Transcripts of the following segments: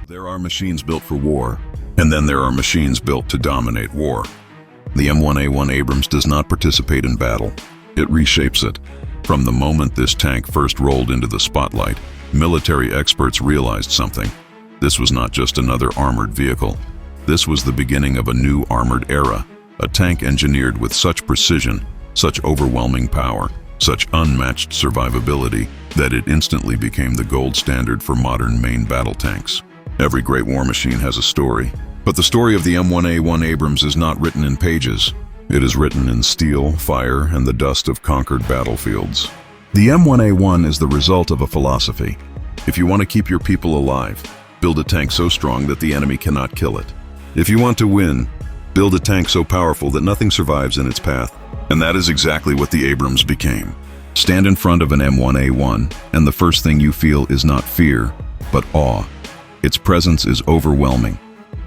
There are machines built for war, and then there are machines built to dominate war. The M1A2 Abrams does not participate in battle. It reshapes it. From the moment this tank first rolled into the spotlight, military experts realized something. This was not just another armored vehicle. This was the beginning of a new armored era, a tank engineered with such precision, such overwhelming power, such unmatched survivability, that it instantly became the gold standard for modern main battle tanks. Every great war machine has a story, but the story of the M1A2 Abrams is not written in pages. It is written in steel, fire, and the dust of conquered battlefields. The M1A2 is the result of a philosophy. If you want to keep your people alive, build a tank so strong that the enemy cannot kill it. If you want to win, build a tank so powerful that nothing survives in its path. And that is exactly what the Abrams became. Stand in front of an M1A2, and the first thing you feel is not fear, but awe. Its presence is overwhelming.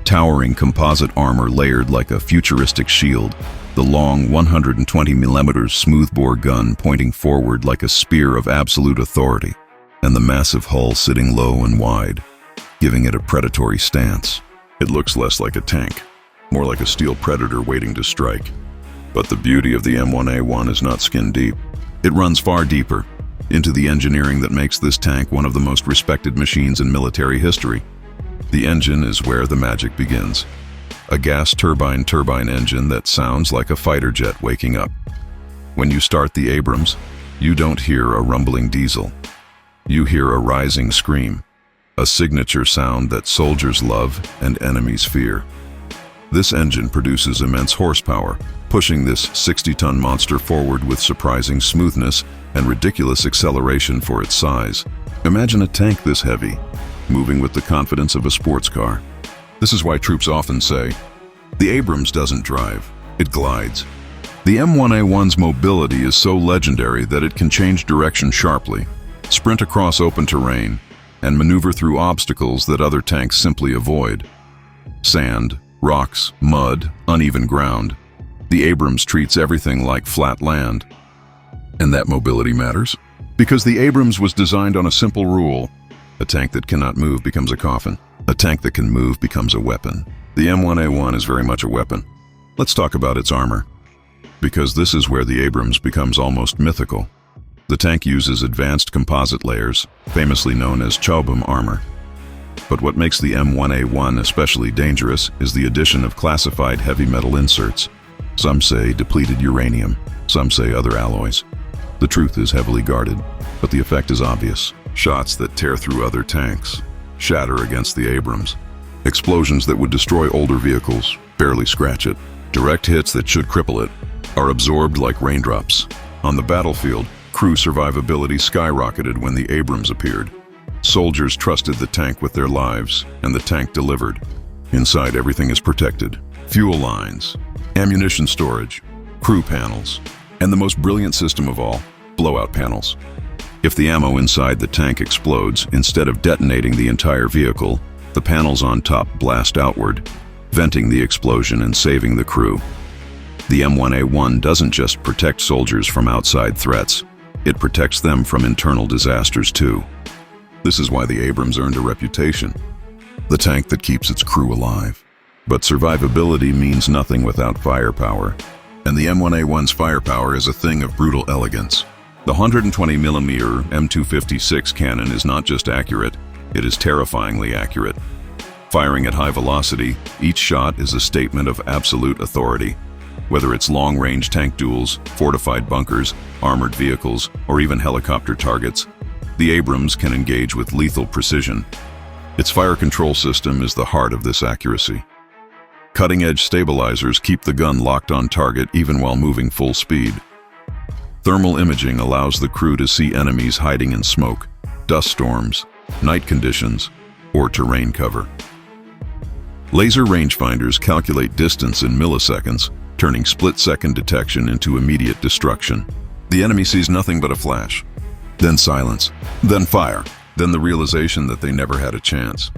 Towering composite armor layered like a futuristic shield, the long 120mm smoothbore gun pointing forward like a spear of absolute authority, and the massive hull sitting low and wide, giving it a predatory stance. It looks less like a tank, more like a steel predator waiting to strike. But the beauty of the M1A2 is not skin deep. It runs far deeper, into the engineering that makes this tank one of the most respected machines in military history. The engine is where the magic begins. A gas turbine engine that sounds like a fighter jet waking up. When you start the Abrams, you don't hear a rumbling diesel. You hear a rising scream, a signature sound that soldiers love and enemies fear. This engine produces immense horsepower, pushing this 60-ton monster forward with surprising smoothness and ridiculous acceleration for its size. Imagine a tank this heavy, moving with the confidence of a sports car. This is why troops often say, the Abrams doesn't drive, it glides. The M1A2's mobility is so legendary that it can change direction sharply, sprint across open terrain, and maneuver through obstacles that other tanks simply avoid. Sand, rocks, mud, uneven ground. The Abrams treats everything like flat land. And that mobility matters, because the Abrams was designed on a simple rule. A tank that cannot move becomes a coffin. A tank that can move becomes a weapon. The M1A2 is very much a weapon. Let's talk about its armor, because this is where the Abrams becomes almost mythical. The tank uses advanced composite layers, famously known as Chaubum armor. But what makes the M1A2 especially dangerous is the addition of classified heavy metal inserts. Some say depleted uranium, some say other alloys. The truth is heavily guarded, but the effect is obvious. Shots that tear through other tanks, shatter against the Abrams. Explosions that would destroy older vehicles, barely scratch it. Direct hits that should cripple it are absorbed like raindrops. On the battlefield, crew survivability skyrocketed when the Abrams appeared. Soldiers trusted the tank with their lives, and the tank delivered. Inside, everything is protected. Fuel lines, ammunition storage, crew panels, and the most brilliant system of all, blowout panels. If the ammo inside the tank explodes, instead of detonating the entire vehicle, the panels on top blast outward, venting the explosion and saving the crew. The M1A2 doesn't just protect soldiers from outside threats, it protects them from internal disasters too. This is why the Abrams earned a reputation. The tank that keeps its crew alive. But survivability means nothing without firepower. And the M1A2's firepower is a thing of brutal elegance. The 120mm M256 cannon is not just accurate, it is terrifyingly accurate. Firing at high velocity, each shot is a statement of absolute authority. Whether it's long-range tank duels, fortified bunkers, armored vehicles, or even helicopter targets, the Abrams can engage with lethal precision. Its fire control system is the heart of this accuracy. Cutting-edge stabilizers keep the gun locked on target even while moving full speed. Thermal imaging allows the crew to see enemies hiding in smoke, dust storms, night conditions, or terrain cover. Laser rangefinders calculate distance in milliseconds, turning split-second detection into immediate destruction. The enemy sees nothing but a flash, then silence, then fire, then the realization that they never had a chance.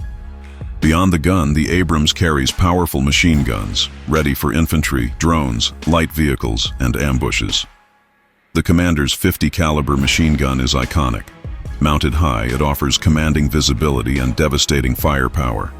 Beyond the gun, the Abrams carries powerful machine guns, ready for infantry, drones, light vehicles, and ambushes. The commander's .50 caliber machine gun is iconic. Mounted high, it offers commanding visibility and devastating firepower.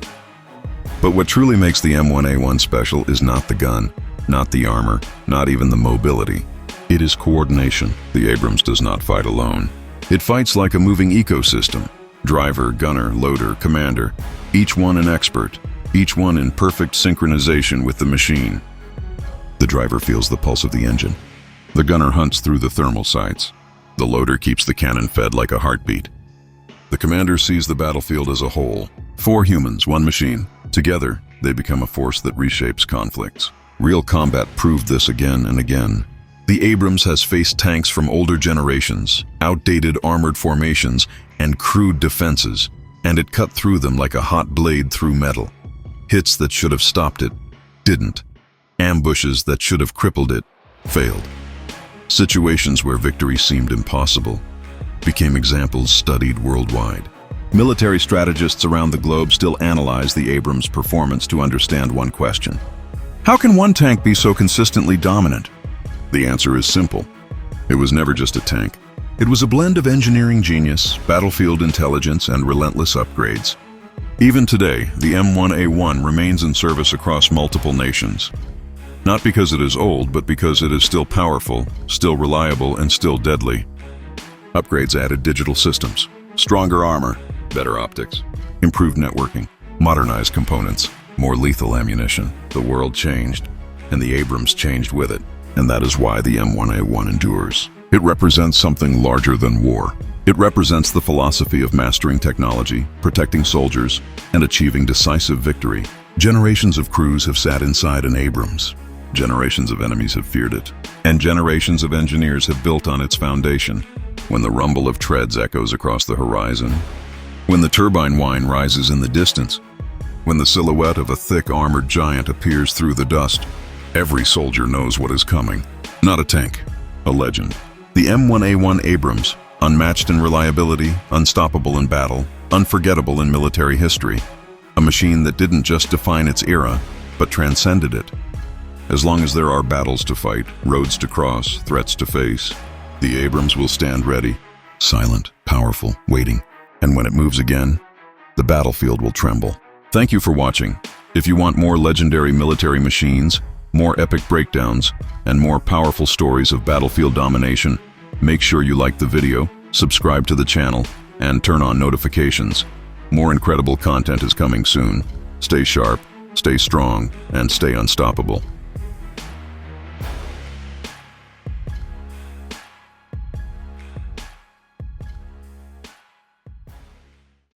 But what truly makes the M1A1 special is not the gun, not the armor, not even the mobility. It is coordination. The Abrams does not fight alone. It fights like a moving ecosystem. Driver, gunner, loader, commander, each one an expert, each one in perfect synchronization with the machine. The driver feels the pulse of the engine. The gunner hunts through the thermal sights. The loader keeps the cannon fed like a heartbeat. The commander sees the battlefield as a whole. 4 humans, 1 machine. Together, they become a force that reshapes conflicts. Real combat proved this again and again. The Abrams has faced tanks from older generations, outdated armored formations, and crude defenses, and it cut through them like a hot blade through metal. Hits that should have stopped it, didn't. Ambushes that should have crippled it, failed. Situations where victory seemed impossible became examples studied worldwide. Military strategists around the globe still analyze the Abrams' performance to understand one question. How can one tank be so consistently dominant? The answer is simple. It was never just a tank. It was a blend of engineering genius, battlefield intelligence, and relentless upgrades. Even today, the M1A1 remains in service across multiple nations. Not because it is old, but because it is still powerful, still reliable, and still deadly. Upgrades added digital systems, stronger armor, better optics, improved networking, modernized components, more lethal ammunition. The world changed, and the Abrams changed with it. And that is why the M1A1 endures. It represents something larger than war. It represents the philosophy of mastering technology, protecting soldiers, and achieving decisive victory. Generations of crews have sat inside an Abrams. Generations of enemies have feared it. And generations of engineers have built on its foundation. When the rumble of treads echoes across the horizon, when the turbine whine rises in the distance, when the silhouette of a thick armored giant appears through the dust, every soldier knows what is coming. Not a tank, a legend. The M1A1 Abrams, unmatched in reliability, unstoppable in battle, unforgettable in military history. A machine that didn't just define its era, but transcended it. As long as there are battles to fight, roads to cross, threats to face, the Abrams will stand ready, silent, powerful, waiting. And when it moves again, the battlefield will tremble. Thank you for watching. If you want more legendary military machines, more epic breakdowns, and more powerful stories of battlefield domination, make sure you like the video, subscribe to the channel, and turn on notifications. More incredible content is coming soon. Stay sharp, stay strong, and stay unstoppable.